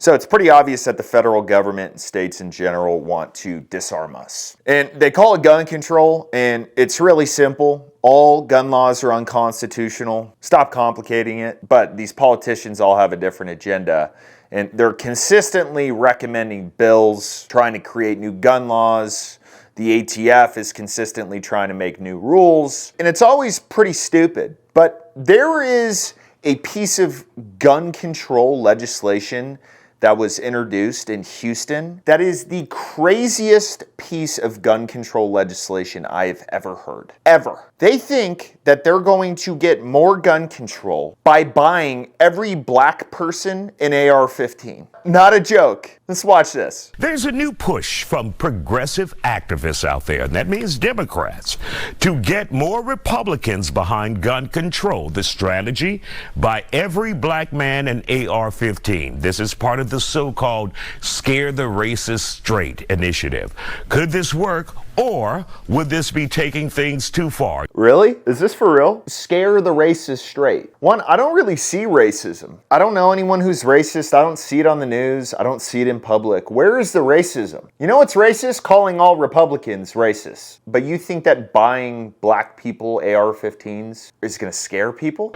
So it's pretty obvious that the federal government and states in general want to disarm us. And they call it gun control, and it's really simple. All gun laws are unconstitutional. Stop complicating it. But these politicians all have a different agenda. And they're consistently recommending bills, trying to create new gun laws. The ATF is consistently trying to make new rules. And it's always pretty stupid. But there is a piece of gun control legislation that was introduced in Houston that is the craziest piece of gun control legislation I have ever heard. Ever. They think that they're going to get more gun control by buying every black person an AR-15. Not a joke. Let's watch this. There's a new push from progressive activists out there, and that means Democrats, to get more Republicans behind gun control. The strategy: buy every black man an AR-15. This is part of the so-called Scare the Racist Straight initiative. Could this work, or would this be taking things too far? Really? Is this for real? Scare the racist straight. One, I don't really see racism. I don't know anyone who's racist. I don't see it on the news. I don't see it in public. Where is the racism? You know what's racist? Calling all Republicans racist. But you think that buying black people AR-15s is gonna scare people?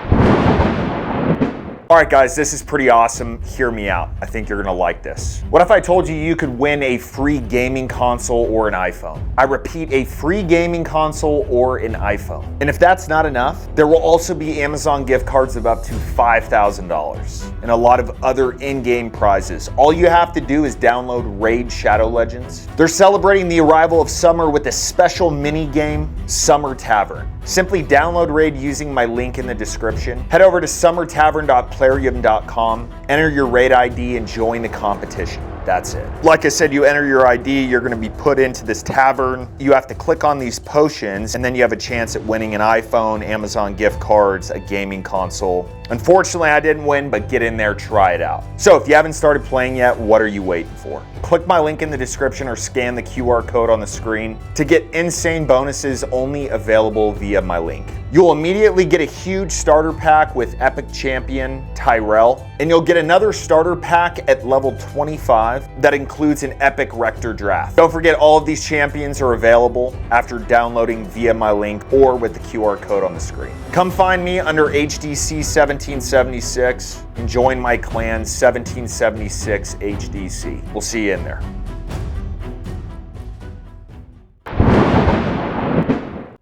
All right, guys, this is pretty awesome. Hear me out. I think you're gonna like this. What if I told you you could win a free gaming console or an iPhone? I repeat, a free gaming console or an iPhone. And if that's not enough, there will also be Amazon gift cards of up to $5,000 and a lot of other in-game prizes. All you have to do is download Raid Shadow Legends. They're celebrating the arrival of summer with a special mini game, Summer Tavern. Simply download Raid using my link in the description. Head over to summertavern.plarium.com, enter your Raid ID, and join the competition. That's it. Like I said, you enter your ID, you're gonna be put into this tavern. You have to click on these potions, and then you have a chance at winning an iPhone, Amazon gift cards, a gaming console. Unfortunately, I didn't win, but get in there, try it out. So if you haven't started playing yet, what are you waiting for? Click my link in the description or scan the QR code on the screen to get insane bonuses only available via my link. You'll immediately get a huge starter pack with Epic Champion Tyrell, and you'll get another starter pack at level 25 that includes an Epic Rector Draft. Don't forget, all of these champions are available after downloading via my link or with the QR code on the screen. Come find me under hdc 1776 and join my clan 1776 HDC. We'll see you in there.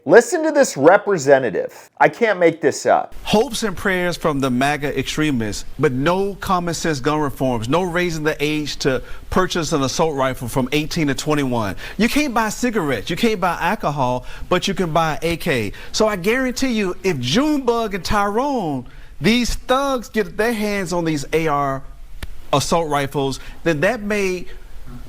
Listen to this representative. I can't make this up. Hopes and prayers from the MAGA extremists, but no common sense gun reforms, no raising the age to purchase an assault rifle from 18 to 21. You can't buy cigarettes, you can't buy alcohol, but you can buy AK. So I guarantee you, if Junebug and Tyrone, these thugs, get their hands on these AR assault rifles, then that may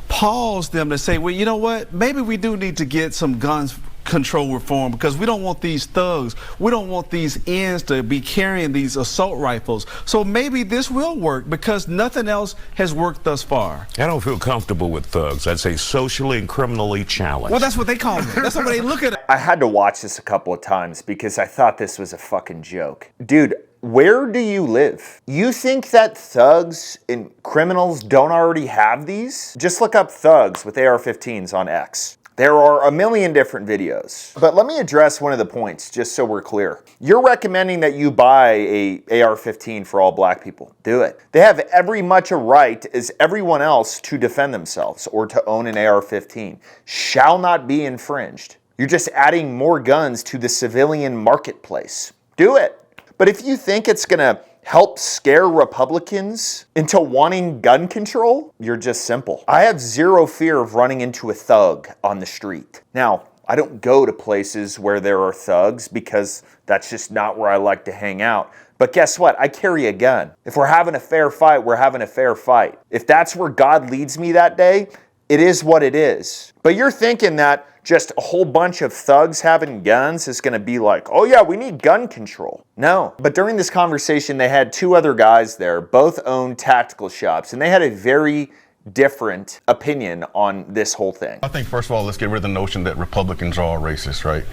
pause them to say, well, you know what, maybe we do need to get some guns control reform, because we don't want these thugs, we don't want these ends to be carrying these assault rifles. So maybe this will work, because nothing else has worked thus far. I don't feel comfortable with thugs. I'd say socially and criminally challenged. Well, that's what they call them. That's what they look at. I had to watch this a couple of times because I thought this was a fucking joke. Dude, where do you live? You think that thugs and criminals don't already have these? Just look up thugs with AR-15s on X. There are a million different videos. But let me address one of the points, just so we're clear. You're recommending that you buy a AR-15 for all black people. Do it. They have every much a right as everyone else to defend themselves or to own an AR-15. Shall not be infringed. You're just adding more guns to the civilian marketplace. Do it. But if you think it's gonna help scare Republicans into wanting gun control, you're just simple. I have zero fear of running into a thug on the street. Now, I don't go to places where there are thugs because that's just not where I like to hang out. But guess what? I carry a gun. If we're having a fair fight, we're having a fair fight. If that's where God leads me that day, it is what it is. But you're thinking that just a whole bunch of thugs having guns is gonna be like, oh yeah, we need gun control. No, but during this conversation, they had two other guys there, both owned tactical shops, and they had a very different opinion on this whole thing. I think first of all, let's get rid of the notion that Republicans are all racist, right?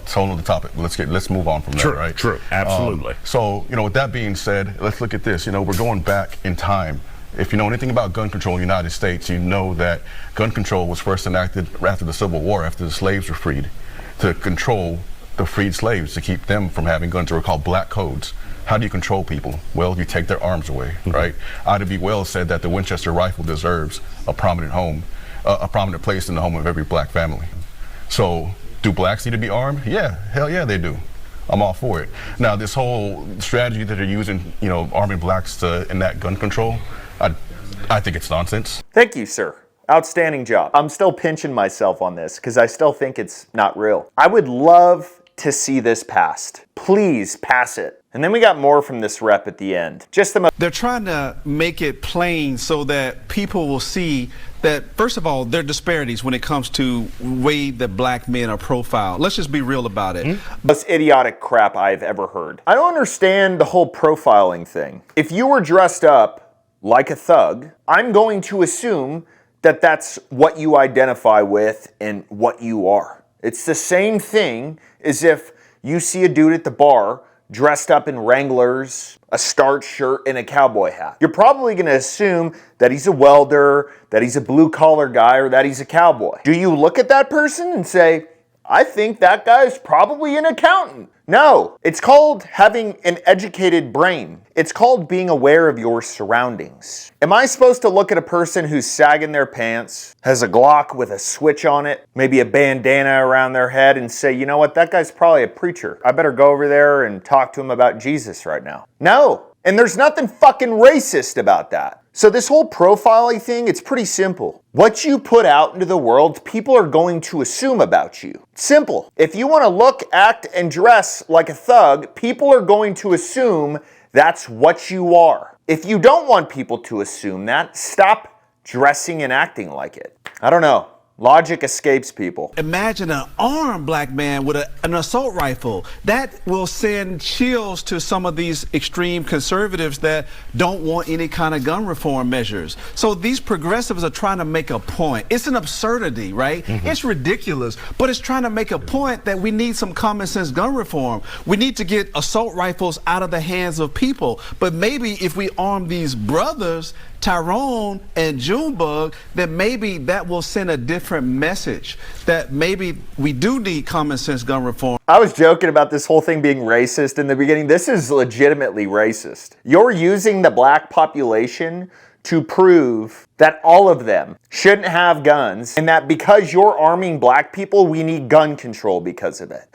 So on the topic, let's move on from that, right? True, absolutely. So, with that being said, let's look at this. We're going back in time. If you know anything about gun control in the United States, you know that gun control was first enacted after the Civil War, after the slaves were freed, to control the freed slaves, to keep them from having guns. They were called black codes. How do you control people? Well, you take their arms away, right? Ida B. Wells said that the Winchester rifle deserves a prominent home, a prominent place in the home of every black family. So, do blacks need to be armed? Yeah, hell yeah, they do. I'm all for it. Now, this whole strategy that they're using, you know, arming blacks to enact gun control, I think it's nonsense. Thank you, sir. Outstanding job. I'm still pinching myself on this because I still think it's not real. I would love to see this passed. Please pass it. And then we got more from this rep at the end. They're trying to make it plain so that people will see that, first of all, there are disparities when it comes to way that black men are profiled. Let's just be real about it. Most idiotic crap I've ever heard. I don't understand the whole profiling thing. If you were dressed up like a thug, I'm going to assume that that's what you identify with and what you are. It's the same thing as if you see a dude at the bar dressed up in Wranglers, a starched shirt, and a cowboy hat. You're probably going to assume that he's a welder, that he's a blue-collar guy, or that he's a cowboy. Do you look at that person and say, I think that guy's probably an accountant? No, it's called having an educated brain. It's called being aware of your surroundings. Am I supposed to look at a person who's sagging their pants, has a Glock with a switch on it, maybe a bandana around their head, and say, you know what, that guy's probably a preacher. I better go over there and talk to him about Jesus right now? No, and there's nothing fucking racist about that. So this whole profiling thing, it's pretty simple. What you put out into the world, people are going to assume about you. Simple. If you want to look, act, and dress like a thug, people are going to assume that's what you are. If you don't want people to assume that, stop dressing and acting like it. I don't know. Logic escapes people. Imagine an armed black man with an assault rifle. That will send chills to some of these extreme conservatives that don't want any kind of gun reform measures. So these progressives are trying to make a point. It's an absurdity, right? It's ridiculous, but it's trying to make a point that we need some common sense gun reform. We need to get assault rifles out of the hands of people. But maybe if we arm these brothers, Tyrone and Junebug, then maybe that will send a different message that maybe we do need common sense gun reform. I was joking about this whole thing being racist in the beginning. This is legitimately racist. You're using the black population to prove that all of them shouldn't have guns, and that because you're arming black people, we need gun control because of it.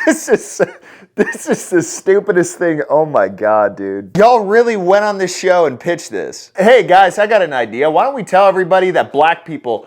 This is the stupidest thing. Oh my God, dude. Y'all really went on this show and pitched this. Hey guys, I got an idea. Why don't we tell everybody that black people,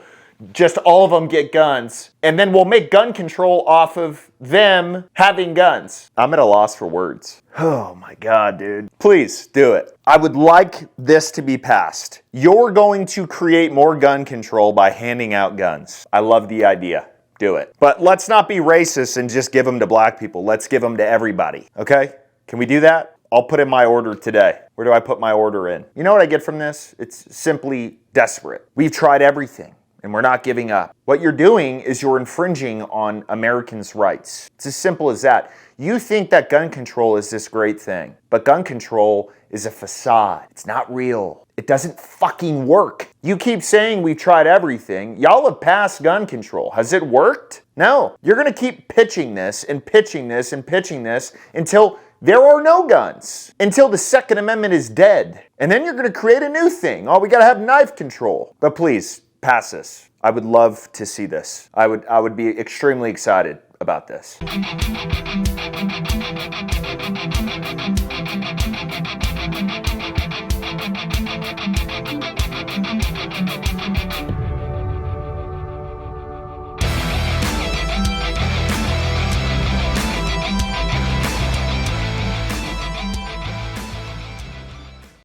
just all of them get guns, and then we'll make gun control off of them having guns. I'm at a loss for words. Oh my God, dude. Please do it. I would like this to be passed. You're going to create more gun control by handing out guns. I love the idea. Do it. But let's not be racist and just give them to black people. Let's give them to everybody. Okay? Can we do that? I'll put in my order today. Where do I put my order in? You know what I get from this? It's simply desperate. We've tried everything and we're not giving up. What you're doing is you're infringing on Americans' rights. It's as simple as that. You think that gun control is this great thing, but gun control is a facade. It's not real. It doesn't fucking work. You keep saying we've tried everything. Y'all have passed gun control. Has it worked? No. You're gonna keep pitching this and pitching this and pitching this until there are no guns, until the Second Amendment is dead. And then you're gonna create a new thing. Oh, we gotta have knife control. But please, pass this. I would love to see this. I would be extremely excited about this.